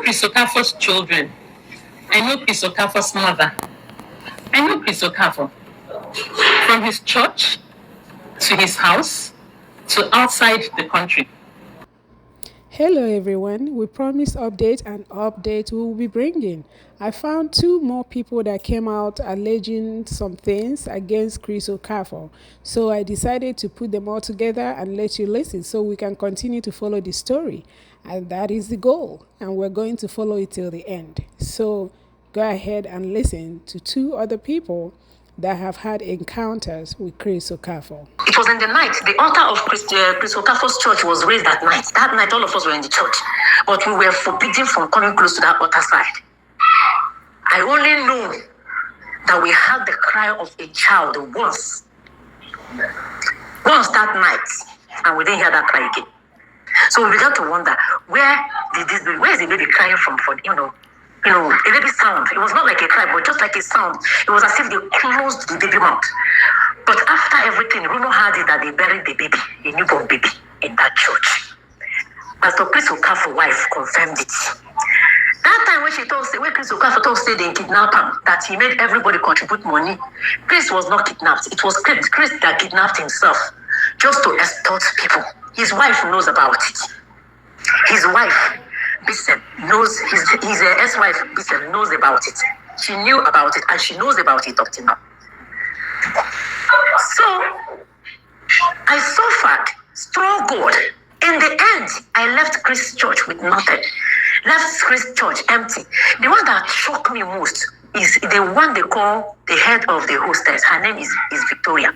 Chris Okafor's children. I know Chris Okafor's mother. I know Chris Okafor. From his church to his house to outside the country. Hello everyone, we promised update and update we will be bringing. I found two more people that came out alleging some things against Chris Okafor. So I decided to put them all together and let you listen so we can continue to follow the story. And that is the goal. And we're going to follow it till the end. So go ahead and listen to two other people that have had encounters with Chris Okafor. It was in the night. The altar of Chris Okafor's church was raised that night. That night, all of us were in the church. But we were forbidden from coming close to that altar side. I only knew that we heard the cry of a child once that night, and we didn't hear that cry again. So we began to wonder, where is the baby crying from? A baby sound. It was not like a cry, but just like a sound. It was as if they closed the baby mouth. But after everything, rumor had it that they buried the baby, a newborn baby, in that church. Pastor Chris Okafor's wife confirmed it. That time when Chris Okafor told say they kidnapped him, that he made everybody contribute money, Chris was not kidnapped. It was Chris that kidnapped himself just to extort people. His wife knows about it. His wife, Bishop, knows, his ex-wife, Bishop, knows about it. She knew about it and she knows about it up to now. So, I suffered, struggled. In the end, I left Chris' church with nothing. Left Chris' church empty. The one that shocked me most is the one they call the head of the hostess. Her name is Victoria.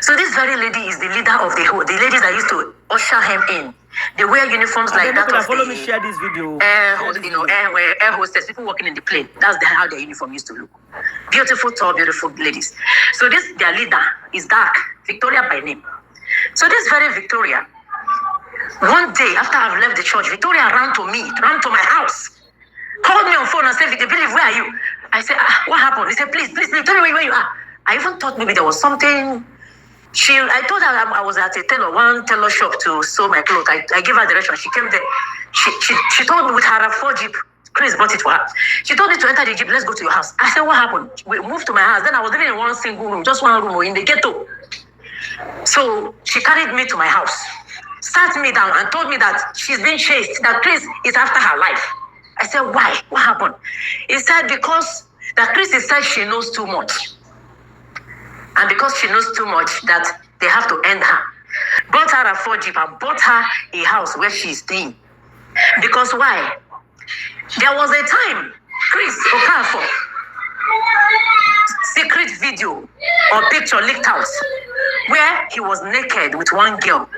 So this very lady is the leader of the ladies that used to usher him in. They wear uniforms like that of follow me, share this video. Air hostess, people working in the plane. That's how their uniform used to look. Beautiful, tall, beautiful ladies. So their leader is dark, Victoria by name. So this very Victoria, one day after I've left the church, Victoria ran to my house, called me on phone and said, "Believe, where are you?" I said, "What happened?" He said, please, tell me where you are. I even thought maybe there was something. I told her I was at a one tailor shop to sew my clothes. I gave her direction. She came there. She told me with her RAV4 Jeep. Chris bought it for her. She told me to enter the Jeep. Let's go to your house. I said, what happened? We moved to my house. Then I was living in one single room, just one room in the ghetto. So she carried me to my house, sat me down and told me that she's been chased, that Chris is after her life. I said, why? What happened? He said, because that Chris said she knows too much. And because she knows too much, that they have to end her. Bought her a 4 Jeep and bought her a house where she's staying. Because why? There was a time, Chris Okafor, secret video or picture leaked out where he was naked with one girl.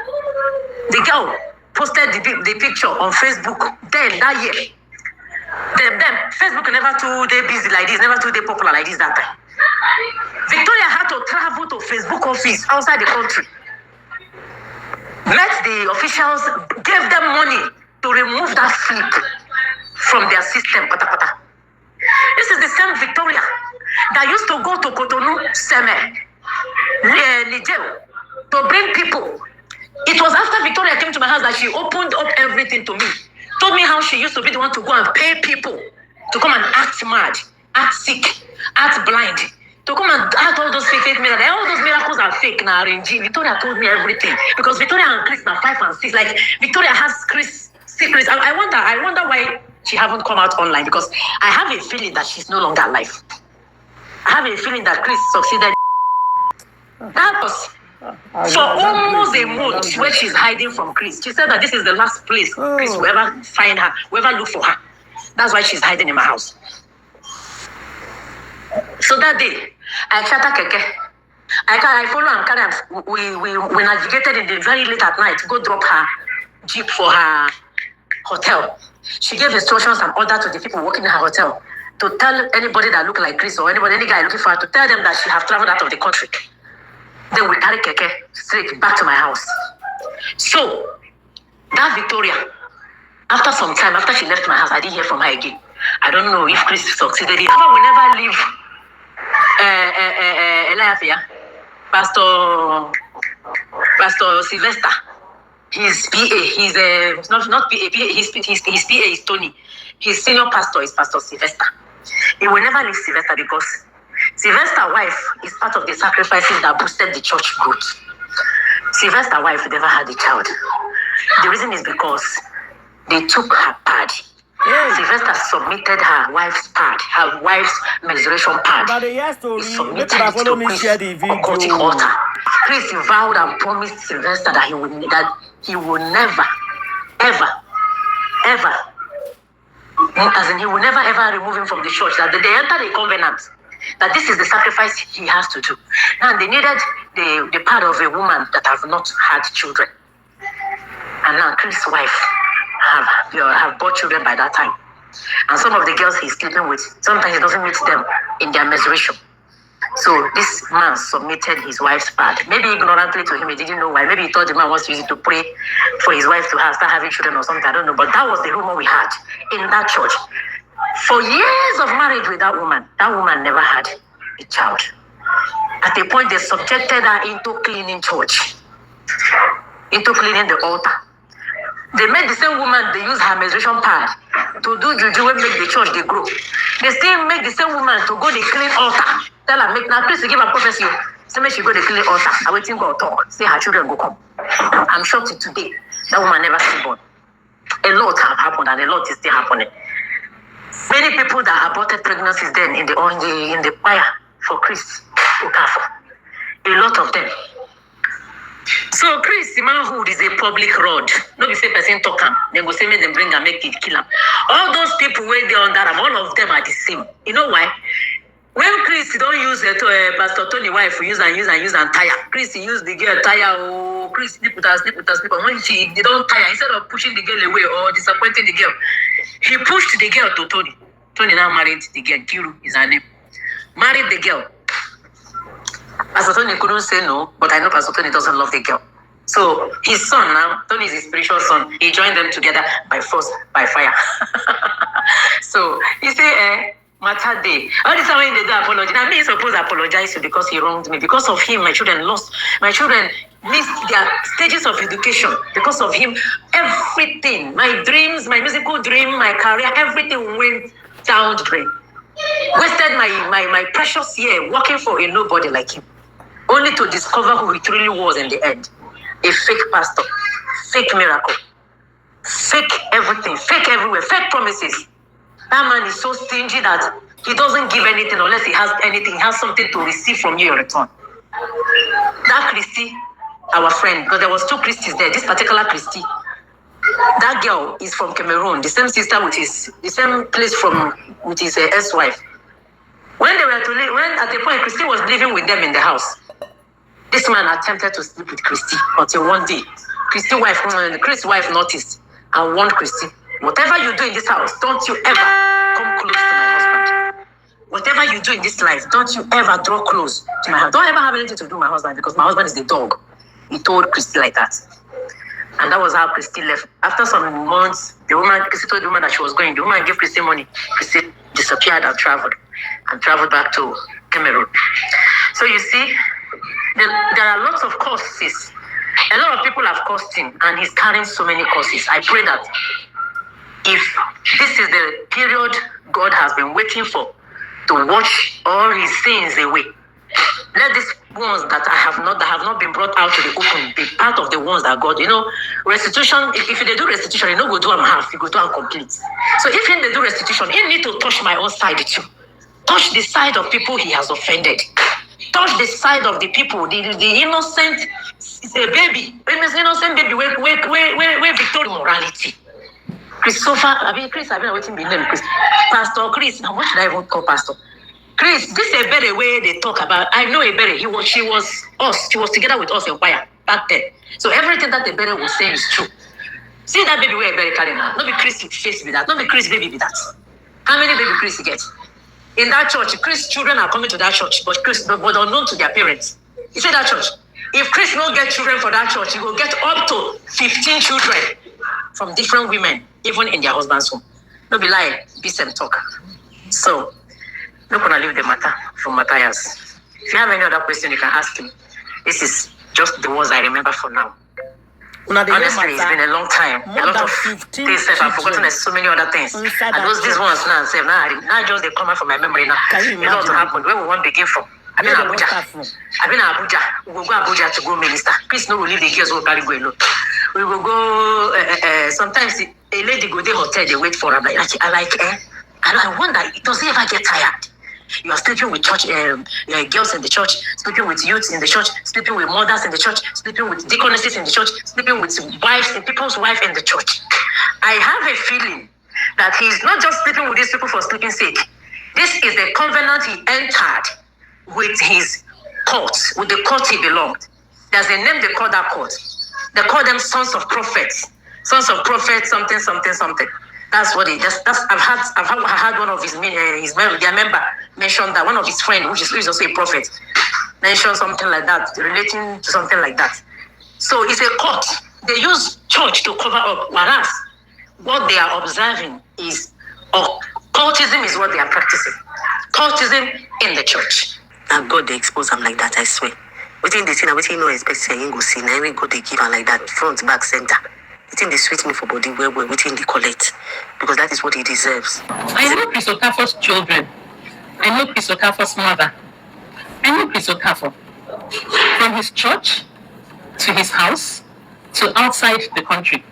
The girl posted the picture on Facebook then that year. Then Facebook never too they busy like this, never too they popular like this that time. Victoria had to travel to Facebook office outside the country. Met the officials, gave them money to remove that flip from their system. This is the same Victoria that used to go to Cotonou, Seme, Niger, to bring people. It was after Victoria came to my house that she opened up everything to me. Told me how she used to be the one to go and pay people to come and act mad, act sick, act blind, to come and act all those fake miracles. All those miracles are fake now. Victoria told me everything because Victoria and Chris are 5 and 6. Like Victoria has Chris secrets. I wonder why she haven't come out online because I have a feeling that she's no longer alive. I have a feeling that Chris succeeded. That was for almost a month where she's hiding from Chris. She said that this is the last place Chris will ever find her, will ever look for her. That's why she's hiding in my house. So that day, I charter keke. I follow and carry her. We navigated in the very late at night to go drop her Jeep for her hotel. She gave instructions and order to the people working in her hotel to tell anybody that look like Chris or any guy looking for her to tell them that she have traveled out of the country. Then we carry keke straight back to my house. So that Victoria, after some time, after she left my house, I didn't hear from her again. I don't know if Chris succeeded. We never leave Pastor Sylvester. his PA, he's not PA, his PA is Tony. His senior pastor is Pastor Sylvester. He will never leave Sylvester because Sylvester's wife is part of the sacrifices that boosted the church growth. Sylvester's wife never had a child. The reason is because they took her pad. Sylvester submitted her wife's pad, her wife's menstruation pad. But he submitted it to Chris occultic altar. Chris vowed and promised Sylvester that he will never, ever, as in he will never ever remove him from the church. That they entered a covenant that this is the sacrifice he has to do. Now they needed the part of a woman that have not had children. And now Chris' wife have brought children by that time. And some of the girls he's sleeping with, sometimes he doesn't meet them in their menstruation. So this man submitted his wife's pad. Maybe ignorantly to him, he didn't know why. Maybe he thought the man wants to use it to pray for his wife to start having children or something. I don't know. But that was the rumor we had in that church. For years of marriage with that woman never had a child. At a point, they subjected her into cleaning church, into cleaning the altar. They made the same woman, they use her menstruation pad to do juju and make the church they grow. They still make the same woman to go the clean altar. Tell her, make now Chris give her prophecy. Say make she go the clean altar. I waiting God talk. Say her children go come. I'm sure till today that woman never still born. A lot have happened and a lot is still happening. Many people that aborted pregnancies then in the choir for Chris Okafor. A lot of them. So Chris, the manhood is a public road. No be say person talk am. They go say make them bring and make it kill him. All those people where they under him, all of them are the same. You know why? When Chris don't use Pastor Tony wife use and tire. Chris use the girl tire. Oh, Chris sleep with her. When they don't tire, instead of pushing the girl away or disappointing the girl, he pushed the girl to Tony. Tony now married the girl. Kiru is her name. Married the girl. Pastor Tony couldn't say no, but I know Pastor Tony doesn't love the girl. So his son now, Tony is his spiritual son. He joined them together by force, by fire. So he say, matter day. All this time when they do apology. Now me supposed to apologize to because he wronged me. Because of him, my children missed their stages of education. Because of him, everything, my dreams, my musical dream, my career, everything went down the drain. Wasted my precious year working for a nobody like him, only to discover who he truly was in the end. A fake pastor, fake miracle, fake everything, fake everywhere, fake promises. That man is so stingy that he doesn't give anything unless he has anything. He has something to receive from you in return. That Christy, our friend, because there was two Christies there, this particular Christy, that girl is from Cameroon, the same sister with the same place with his ex-wife. When they were to live, when at the point Christy was living with them in the house, this man attempted to sleep with Christy until one day, Christy's wife noticed and warned Christy, whatever you do in this house, don't you ever come close to my husband. Whatever you do in this life, don't you ever draw close to my husband. Don't ever have anything to do with my husband because my husband is the dog. He told Christy like that. And that was how Christy left. After some months, Christy told the woman that she was going. The woman gave Christy money. Christy disappeared and traveled back to Cameroon. So you see, there are lots of causes. A lot of people have caused him, and he's carrying so many causes. I pray that if this is the period God has been waiting for to wash all his sins away, let these ones that have not been brought out to the open be part of the ones that God, restitution. If they do restitution, you go do them half, you go do them complete. So if they do restitution, he need to touch my own side too. Touch the side of people he has offended. Touch the side of the people, the innocent baby, innocent baby, where victory morality. Chris, I've been waiting to be named Chris. Pastor Chris, now what should I even call Pastor? Chris, this is a better way they talk about. I know a better. She was together with us in choir back then. So everything that the better was saying is true. See that baby where a better carrying now. Not be Chris face with that. Not be Chris baby with that. How many baby Chris you get? In that church, Chris children are coming to that church, but unknown to their parents. You see that church? If Chris don't get children for that church, he will get up to 15 children from different women, even in their husband's home. Don't be lying, be some talk. So, not gonna leave the matter for Matthias. If you have any other question, you can ask him. This is just the ones I remember for now. Honestly, it's been a long time. A lot of things I've forgotten. There's so many other things. And these ones now just they come out from my memory now. A lot happened. Where we want to begin from? I've been in Abuja. We will go Abuja to go minister. Please no, we leave the girls who carry go alone. We will go. Sometimes a lady go to the hotel, they wait for her. I wonder, does he ever get tired? You are sleeping with church girls in the church, sleeping with youths in the church, sleeping with mothers in the church, sleeping with deaconesses in the church, sleeping with wives and people's wives in the church. I have a feeling that he's not just sleeping with these people for sleeping's sake. This is the covenant he entered with his court, with the court he belonged. There's a name they call that court. They call them sons of prophets, something. That's what it. I've had one of their member mention that one of his friend, which is also a prophet, mentioned something like that, relating to something like that. So it's a court. They use church to cover up, whereas what they are observing is cultism is what they are practicing. Cultism in the church. And God they expose them like that, I swear. Within the thing, within no expect saying go see, now God they give her like that, front, back, center. Within the sweet me for body, where within the collect, because that is what he deserves. I know Chris Okafor's children. I know Chris Okafor's mother. I know Chris Okafor. From his church to his house to outside the country.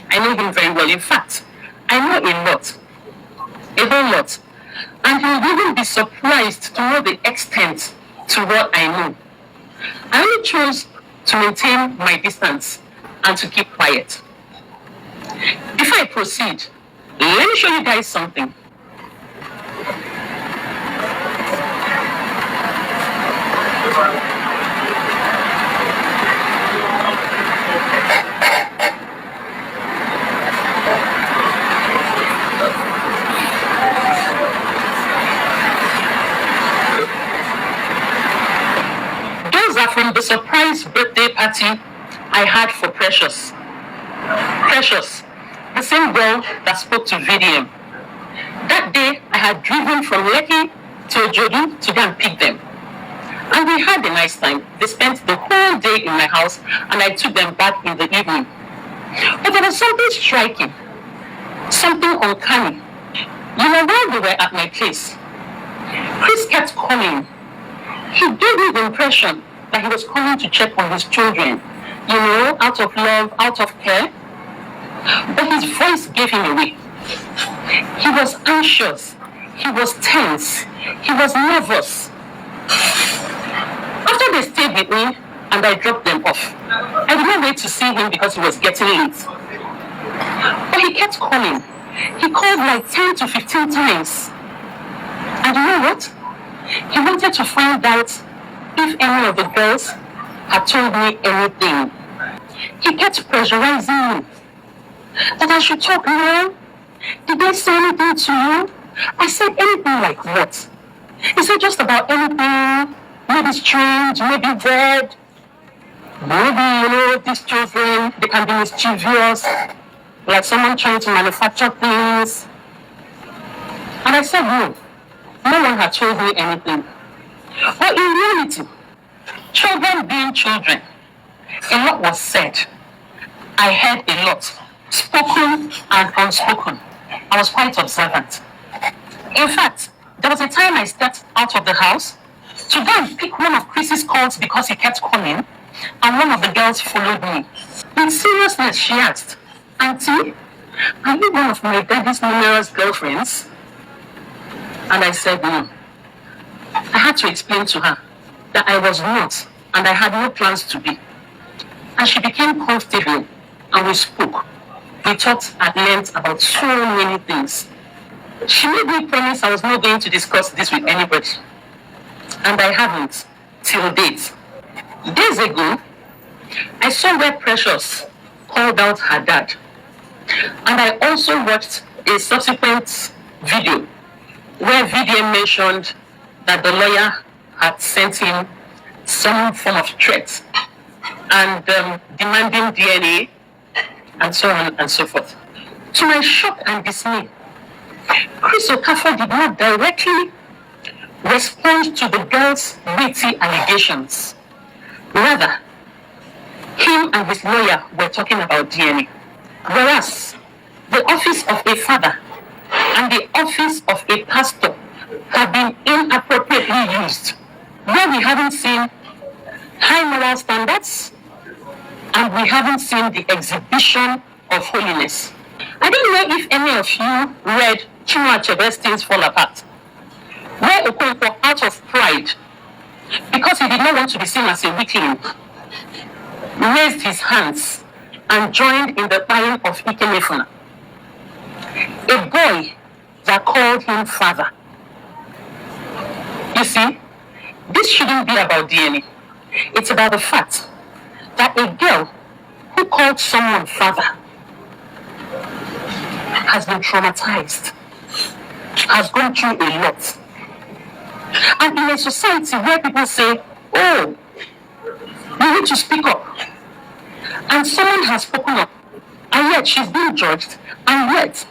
I know him very well. In fact, I know a whole lot. And you'll even be surprised to know the extent to what I know. I only chose to maintain my distance and to keep quiet. Before I proceed, let me show you guys something. Those are from the surprise birthday party I had for Precious. Precious, the same girl that spoke to VDM. That day, I had driven from Lekki to Ojodu to go and pick them. And we had a nice time. They spent the whole day in my house, and I took them back in the evening. But there was something striking, something uncanny. You know, while they were at my place, Chris kept calling. He gave me the impression that he was calling to check on his children, you know, out of love, out of care. But his voice gave him away. He was anxious. He was tense. He was nervous. After they stayed with me and I dropped them off, I did not wait to see him because he was getting late. But he kept calling. He called like 10 to 15 times. And you know what? He wanted to find out if any of the girls had told me anything. He kept pressurizing me that I should talk now. Did they say anything to you? I said, anything like what? Is it just about anything? Maybe strange, maybe weird. Maybe, you know, these children, they can be mischievous. Like someone trying to manufacture things. And I said, no. No one had told me anything. But in reality, children being children, a lot was said. I heard a lot, spoken and unspoken. I was quite observant. In fact, there was a time I stepped out of the house to go and pick one of Chris's calls because he kept calling, and one of the girls followed me. In seriousness, she asked, Auntie, are you one of my daddy's numerous girlfriends? And I said no. I had to explain to her that I was not, and I had no plans to be. And she became comfortable, and we spoke. We talked at length about so many things. She made me promise I was not going to discuss this with anybody. And I haven't, till date. Days ago, I saw where Precious called out her dad. And I also watched a subsequent video where VDM mentioned that the lawyer had sent him some form of threat and demanding DNA and so on and so forth. To my shock and dismay, Chris Okafor did not directly respond to the girl's weighty allegations. Rather, him and his lawyer were talking about DNA. Whereas the office of a father and the office of a pastor have been inappropriately used, where we haven't seen high moral standards and we haven't seen the exhibition of holiness. I don't know if any of you read Chinua Achebe's Things Fall Apart, where Okonkwo, out of pride, because he did not want to be seen as a weakling, raised his hands and joined in the buying of Ikemefuna, a boy that called him father. You see, this shouldn't be about DNA. It's about the fact that a girl who called someone father has been traumatized, has gone through a lot. And in a society where people say, oh, you need to speak up, and someone has spoken up, and yet she's being judged, and yet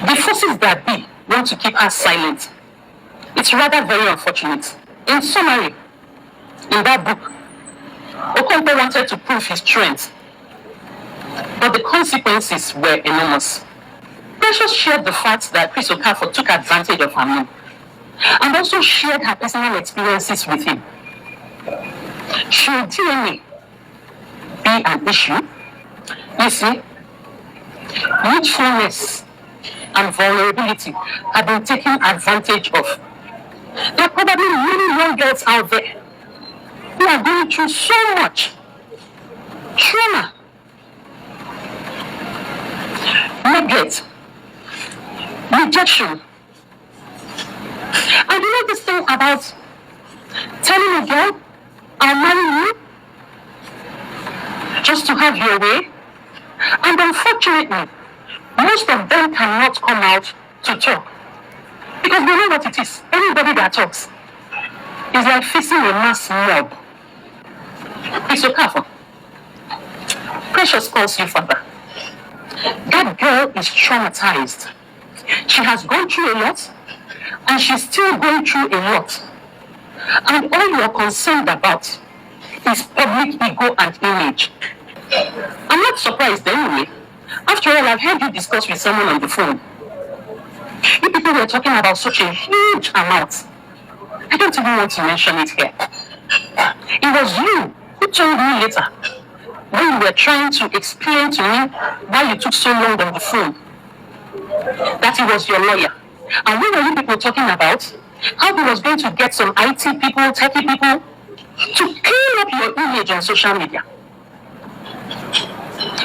the forces that be want to keep her silent. It's rather very unfortunate. In summary, in that book, Okonkwo wanted to prove his strength, but the consequences were enormous. Precious shared the fact that Chris Okafor took advantage of her mom, and also shared her personal experiences with him. Should DNA be an issue? You see, youthfulness and vulnerability have been taken advantage of. There are probably many young girls out there who are going through so much trauma, neglect, rejection. And you know this thing about telling a girl, I'll marry you just to have your way? And unfortunately, most of them cannot come out to talk. Because we know what it is. Anybody that talks is like facing a mass mob. Chris Okafor, Precious calls you father. That girl is traumatized. She has gone through a lot, and she's still going through a lot. And all you are concerned about is public ego and image. I'm not surprised anyway. After all, I've heard you discuss with someone on the phone. You people were talking about such a huge amount. I don't even want to mention it here. It was you who told me later, when you were trying to explain to me why you took so long on the phone, that it was your lawyer. And when were you people talking about how he was going to get some IT people, techie people, to clean up your image on social media?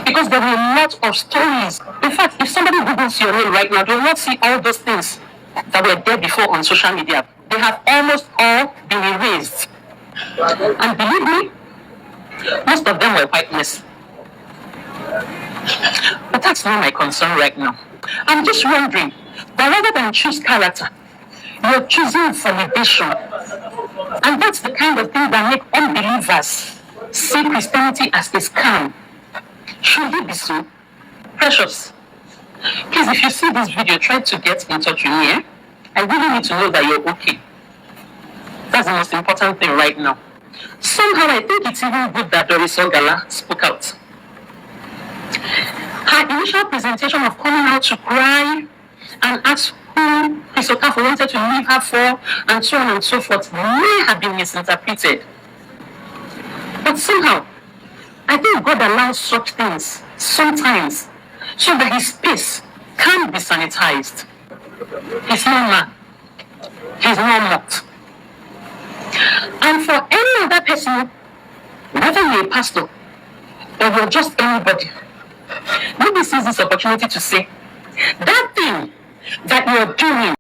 Because there were a lot of stories. In fact, if somebody Googles your name right now, they will not see all those things that were there before on social media. They have almost all been erased. And believe me, most of them were whiteness. But that's not my concern right now. I'm just wondering that rather than choose character, you're choosing validation. And that's the kind of thing that makes unbelievers see Christianity as a scam. Should it be so? Precious, please, if you see this video, try to get in touch with me. Eh? I really need to know that you're okay. That's the most important thing right now. Somehow I think it's even good that Doris Ogala spoke out. Her initial presentation of coming out to cry and ask who Chris Okafor wanted to leave her for, and so on and so forth, may have been misinterpreted. But somehow, I think God allows such things sometimes so that his space can be sanitized. He's no man. He's no mocked. And for any other person, whether you're a pastor or you're just anybody, maybe seize this opportunity to say, that thing that you're doing